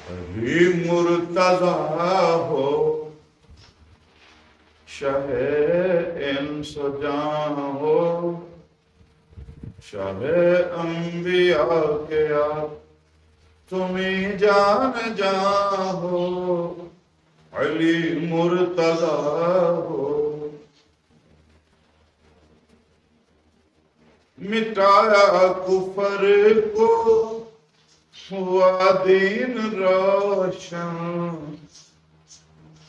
علی مرتضی ہو شاہ انس و جان ہو شاہ انبیاء کے آپ تمہیں جان جان ہو علی مرتضی ہو مٹایا کفر کو ہوا دین روشن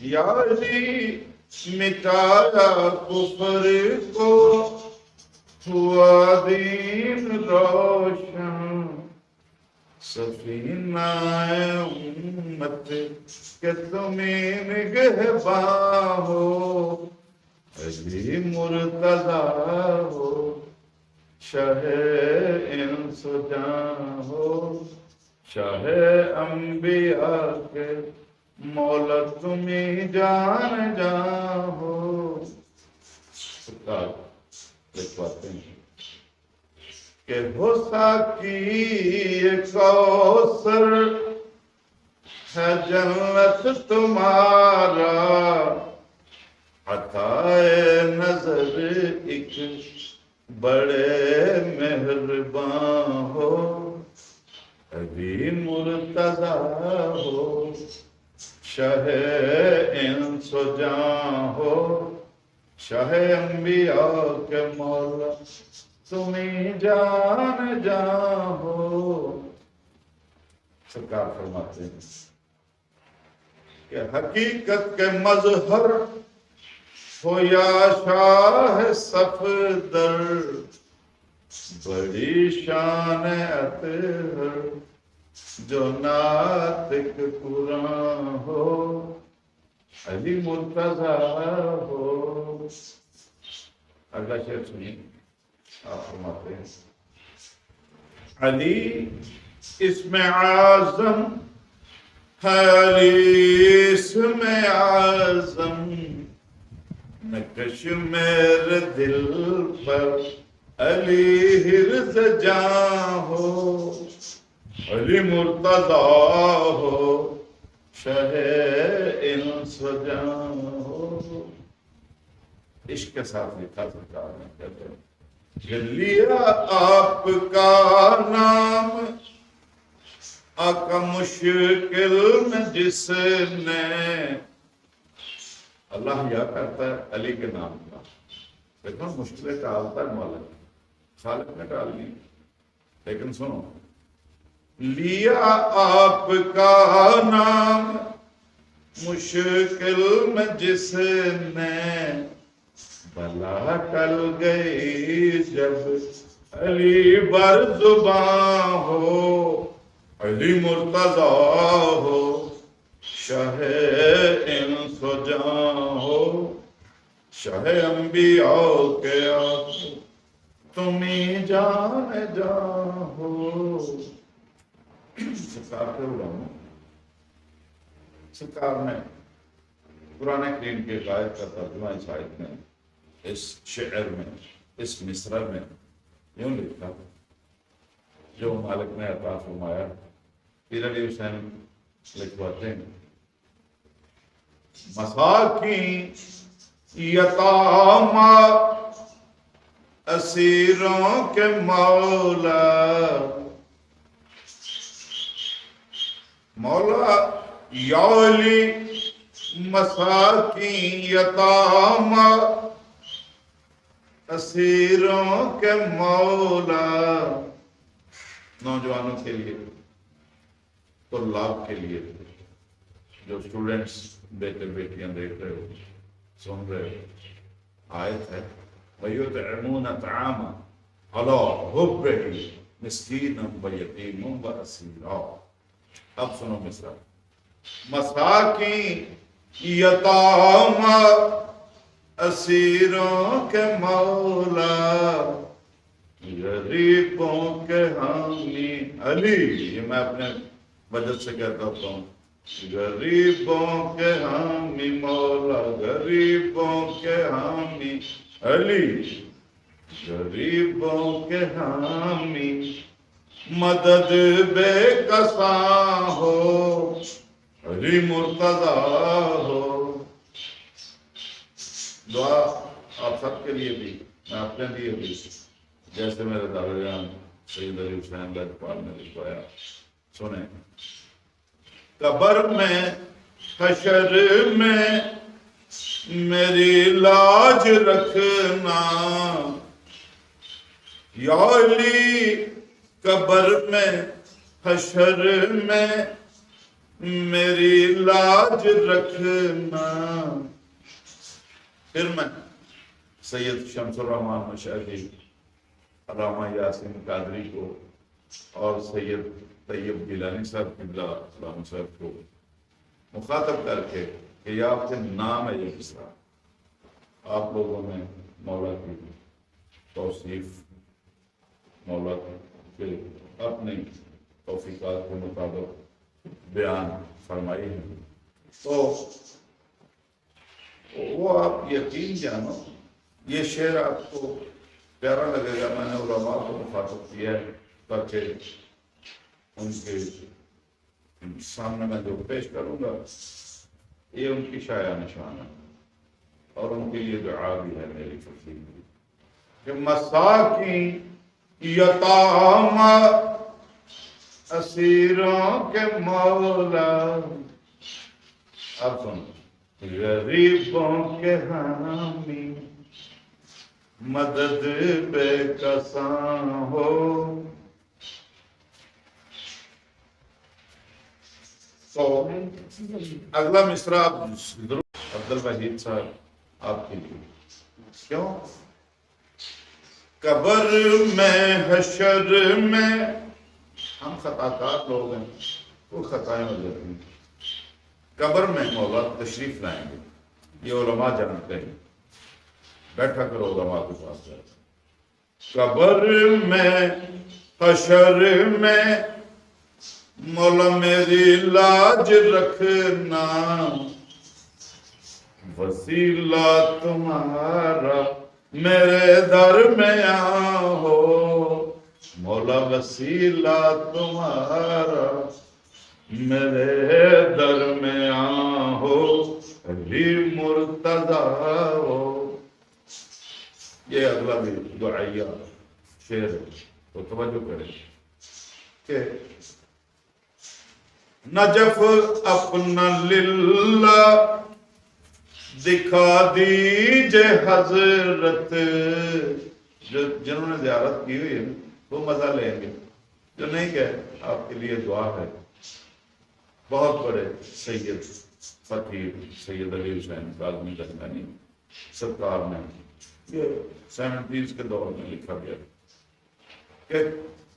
یا علی مٹایا کفر کو ہوا دین روشن سفینہ امت کہ تمہیں نگہباں ہو علی مرتضی ہو شاہ انس و جان ہو شاہ انبیاء کے مولا تمہیں جان جان ہو سرکار لکھواتے ہیں کہ ہو ساقی کوثر ہے جنت تمہارا عطائے نظر ایک بڑے مہرباں ہو علی مرتضی ہو شاہ انس و جان ہو شاہ انبیاء کے مولا تمہیں جان جان ہو سرکار فرماتے ہیں کہ حقیقت کے مظہر ہو یا شاہ صفدر بڑی شان اطہر جو ناطق قرآن ہو علی مرتضی ہو اگلا شعر سنیے آپ فرماتے ہیں علی اسم اعظم ہے علی اسم اعظم نقش میرے دل پر علی حرز جاں ہو علی مرتضی ہو شاہ انس و جان ہو عشق کے ساتھ لکھا سرکار نے کہتے ہیں لیا آپ کا نام آقا مشکل میں جس نے اللہ یا کرتا ہے علی کے نام کا لیکن مشکلیں ٹالتا ہے مالک خالق نے ٹال لی لیکن سنو لیا آپ کا نام مشکل میں جس نے بلا ٹل گئی جب علی بر زباں ہو علی مرتضی ہو شاہ انس و جان ہو شاہ انبیاء کے آپ تمہیں جان جان ہو سرکار کے علماء سرکار نے قرآن کریم کے آیت کا ترجمہ اس آیت میں اس شعر میں اس مصرع میں یوں لکھا جو مالک نے عطا فرمایا پیر علی حسین لکھواتے ہیں مساکین یتاما اسیروں کے مولا مولا یا علی مساکین یتاما اسیروں کے مولا نوجوانوں کے لیے طلاب کے لیے جو اسٹوڈنٹس بیٹے بیٹیاں دیکھ رہے ہو سن رہے ہو آیت ہے وَيُطْعِمُونَ طَعَامًا عَلَىٰ حُبِّهِ مِسْكِينًا وَيَتِيمًا وَأَسِيرًا اب سنو مصرع مساکین یتاما اسیروں کے مولا غریبوں کے حامی علی یہ میں اپنے وجہ سے کہتا ہوں غریبوں کے حامی مولا غریبوں کے حامی علی غریبوں کے حامی مدد بے کساں ہو علی مرتضی ہو. دعا آپ سب کے لیے بھی، میں اپنے لیے بھی، جیسے میرے دادا جان سید علی حسین لاجپال نے لکھوایا. سنیں. قبر میں حشر میں میری لاج رکھنا یا علی، قبر میں حشر میں میری لاج رکھنا. پھر میں سید شمس الرحمن مشاہدی، علامہ یاسین قادری کو اور سید طیب گیلانی صاحب قبلہ اسلام صاحب کو مخاطب کر کے کہ یہ آپ کے نام ہے، یہ مصرع آپ لوگوں نے مولا کی توصیف، مولا کے اپنی توفیقات کے مطابق بیان فرمائی ہے. تو وہ آپ یقین جانو، یہ شعر آپ کو پیارا لگے گا. میں نے علماء کو مخاطب کیا ہے تاکہ ان کے سامنے میں جو پیش کروں گا یہ ان کی شایع نشان ہے، اور ان کے لیے دعا بھی ہے میری فصیح کی کہ مساکین یتام اسیروں کے مولا. آپ سن. غریبوں کے حامی مدد بے کساں ہو. تو اگلا مصرع آپ ضرور عبدالوحید صاحب آپ کے لیے. کیوں؟ قبر میں حشر میں ہم خطاکار لوگ ہیں، کوئی خطائیں ہو جاتی ہیں. قبر میں مولا تشریف لائیں گے، یہ علماء جانتے ہیں. بیٹھا کرو علماء کے پاس جائے. قبر میں حشر میں مولا میری لاج رکھنا، وسیلہ تمہارا میرے درمیان ہو. مولا وسیلہ تمہارا میرے درمیان ہو، علی مرتضی ہو. یہ اگلا بھی دعائیہ شعر ہے، تو توجہ کریں کہ نجف اپنا للہ دکھا دیجئے حضرت. جنہوں نے زیارت کی ہوئی ہے وہ مزہ لیں گے، جو نہیں گئے آپ کے لیے دعا ہے. بہت بڑے سید فقیر سید علی حسین کاظمی لدھیانوی سرکار نے یہ 70s کے دور میں لکھا گیا کہ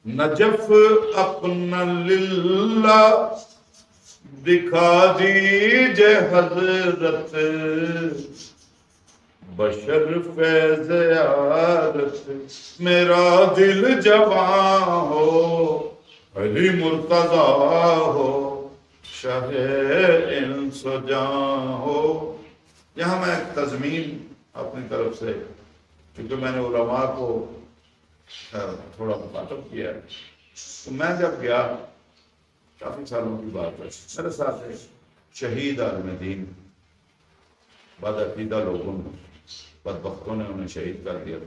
نجف اپنا للہ دکھا دیجئے حضرت، بشر فیض زیارت میرا دل جوان ہو، علی مرتضی ہو، شاہ انس و جاں ہو. یہاں میں ایک تضمین اپنی طرف سے، کیونکہ میں نے علماء کو تھوڑا مخاطب کیا ہے، تو میں جب گیا کافی سالوں کی بات ہے، میرے ساتھ ایک شہید عالم دین بدعقیدہ لوگوں نے، بدبختوں نے انہیں شہید کر دیا،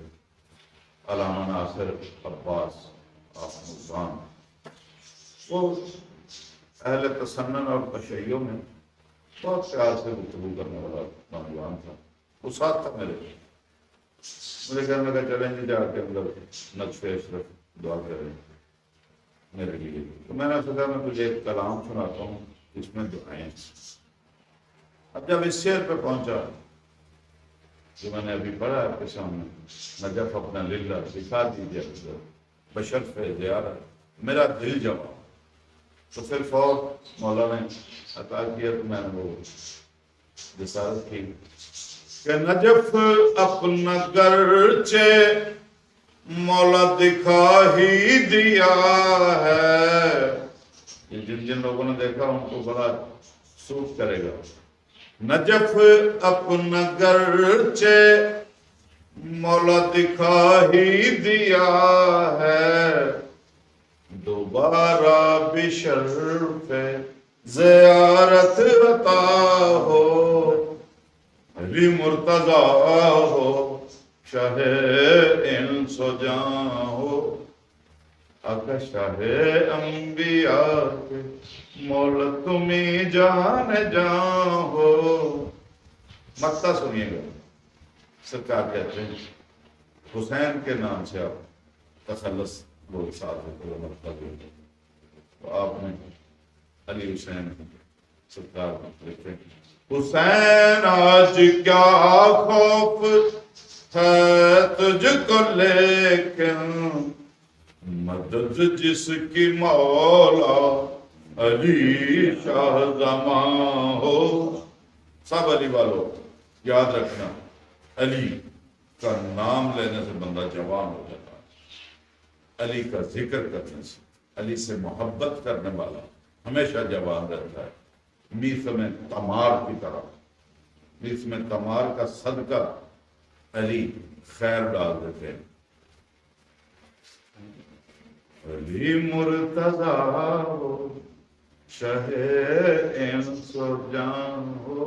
علامہ ناصر عباس آفمزان. وہ اہل تسنن اور تشیع میں بہت پیار سے گفتگو کرنے والا نوجوان تھا. وہ ساتھ تھا میرے کہنے لگا چلیں جی جا کے اندر نقش اشرف دعا کریں میرے لیے. تو میں نے سوچا میں تجھے ایک کلام سناتا ہوں، اس میں دعائیں. اب جب اس شعر پہ پہنچا جو میں نے ابھی پڑھا آپ کے سامنے، نجف اپنا للہ دکھا دیجئے بشر فیض زیارت میرا دل جوان، تو پھر فور مولا نے عطا کیا تو میں نے وہ جسارت کی کہ نجف اپنا گرچہ مولا دکھا ہی دیا ہے. یہ جن جن لوگوں نے دیکھا ان کو بڑا سوٹ کرے گا. نجف اپنا گرچہ مولا دکھا ہی دیا ہے، دوبارہ بشرف زیارت عطا ہو، علی مرتضی ہو، شاہ انس و جاں ہو، آقا شاہ انبیاء کے مولا تمہیں جان جان ہو۔ مقطع سنیے گا، سرکار کہتے ہیں حسین کے نام سے آپ تخلص لوگ ساتھ ہوتے مطلب تو آپ نے علی حسین سرکار لکھتے ہیں حسین آج کیا خوف ہے تجھ کو لیکن مدد جس کی مولا علی شاہ زمان ہو۔ سب علی والو یاد رکھنا، علی کا نام لینے سے بندہ جوان ہو جاتا ہے، علی کا ذکر کرنے سے، علی سے محبت کرنے والا ہمیشہ جوان رہتا ہے، میث میں تمار کی طرح، میث میں تمار کا صدقہ علی خیر ڈال دیتے ہیں۔ علی مرتضی ہو، شاہ انس و جان ہو،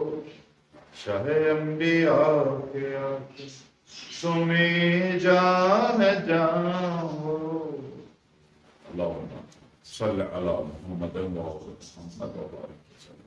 شاہ انبیاء کے آقا تمہیں جان جان ہو۔ اللہم صلی علی محمد و محمد و بارک وسلم۔